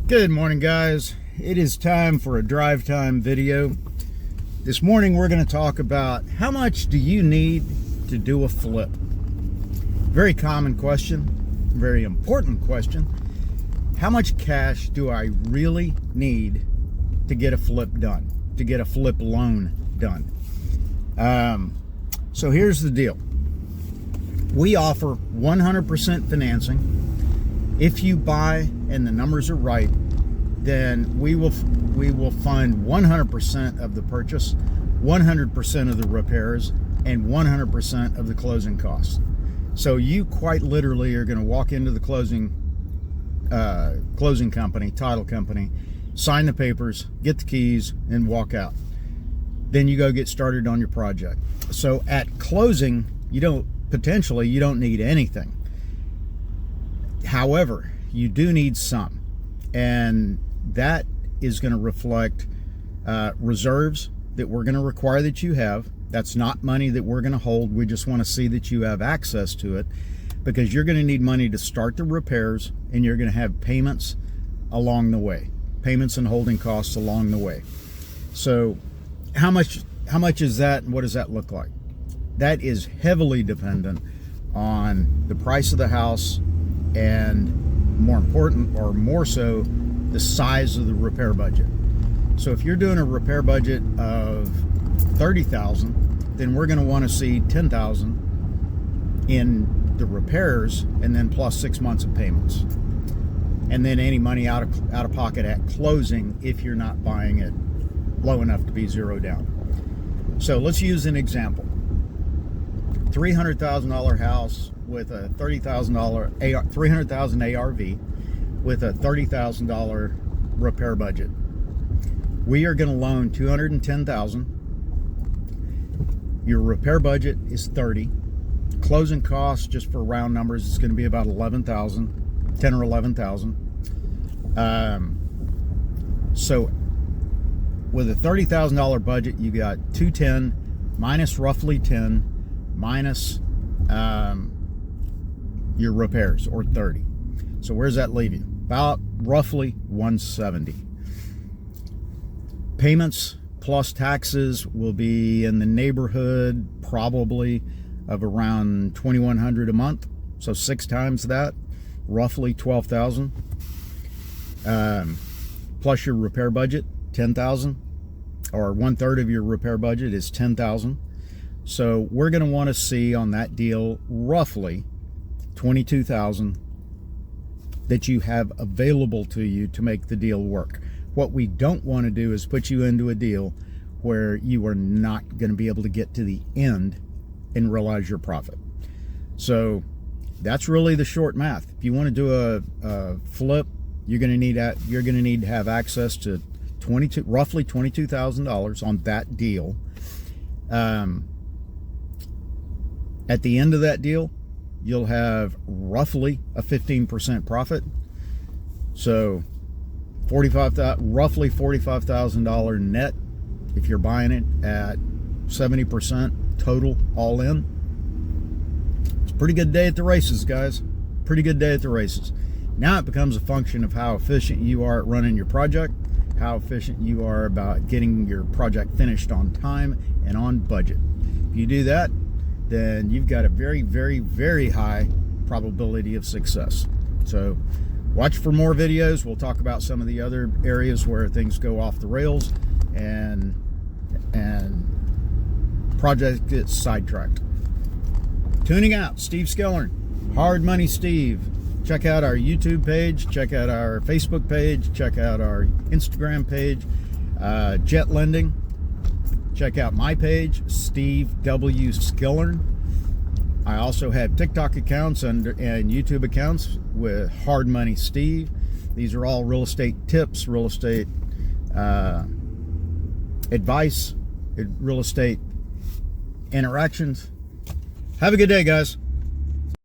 Good morning, guys. It is time for a drive time video. This morning we're going to talk about how much do you need to do a flip. Very common question, very important question. How much cash do I really need to get a flip done, to get a flip loan done? So here's the deal. We offer 100% financing. If you buy and the numbers are right, then we will fund 100% of the purchase, 100% of the repairs, and 100% of the closing costs. So you quite literally are going to walk into the closing company, title company, sign the papers, get the keys, and walk out. Then you go get started on your project. So at closing, you don't need anything. However, you do need some, and that is going to reflect reserves that we're going to require that you have. That's not money that we're going to hold. We just want to see that you have access to it, because you're going to need money to start the repairs, and you're going to have payments along the way, payments and holding costs along the way. So how much is that, and what does that look like? That is heavily dependent on the price of the house, and more so, the size of the repair budget. So if you're doing a repair budget of $30,000, then we're going to want to see $10,000 in the repairs, and then plus 6 months of payments, and then any money out of pocket at closing if you're not buying it low enough to be zero down. So let's use an example. $300,000 house with a $300,000 ARV with a $30,000 repair budget. We are going to loan $210,000. Your repair budget is $30,000. Closing costs, just for round numbers, is going to be about $11,000, $10,000 or $11,000. So with a $30,000 budget, you got $210,000 minus roughly $10,000 minus your repairs, or $30,000. So where's that leave you? About roughly $170,000. Payments plus taxes will be in the neighborhood probably of around $2,100 a month. So 6 times that, roughly $12,000. Plus your repair budget, $10,000, or 1/3 of your repair budget is $10,000. So we're going to want to see on that deal roughly $22,000 that you have available to you to make the deal work. What we don't want to do is put you into a deal where you are not going to be able to get to the end and realize your profit. So that's really the short math. If you want to do a flip, you're going to need to have access to roughly $22,000 on that deal. At the end of that deal, you'll have roughly a 15% profit. So roughly $45,000 net if you're buying it at 70% total all in. It's a pretty good day at the races, guys. Pretty good day at the races. Now it becomes a function of how efficient you are at running your project, how efficient you are about getting your project finished on time and on budget. If you do that, then you've got a very, very, very high probability of success. So watch for more videos. We'll talk about some of the other areas where things go off the rails and project gets sidetracked. Tuning out, Steve Skellern, Hard Money Steve. Check out our YouTube page, check out our Facebook page, check out our Instagram page, Jet Lending. Check out my page, Steve W. Skellern. I also have TikTok accounts and YouTube accounts with Hard Money Steve. These are all real estate tips, real estate advice, real estate interactions. Have a good day, guys.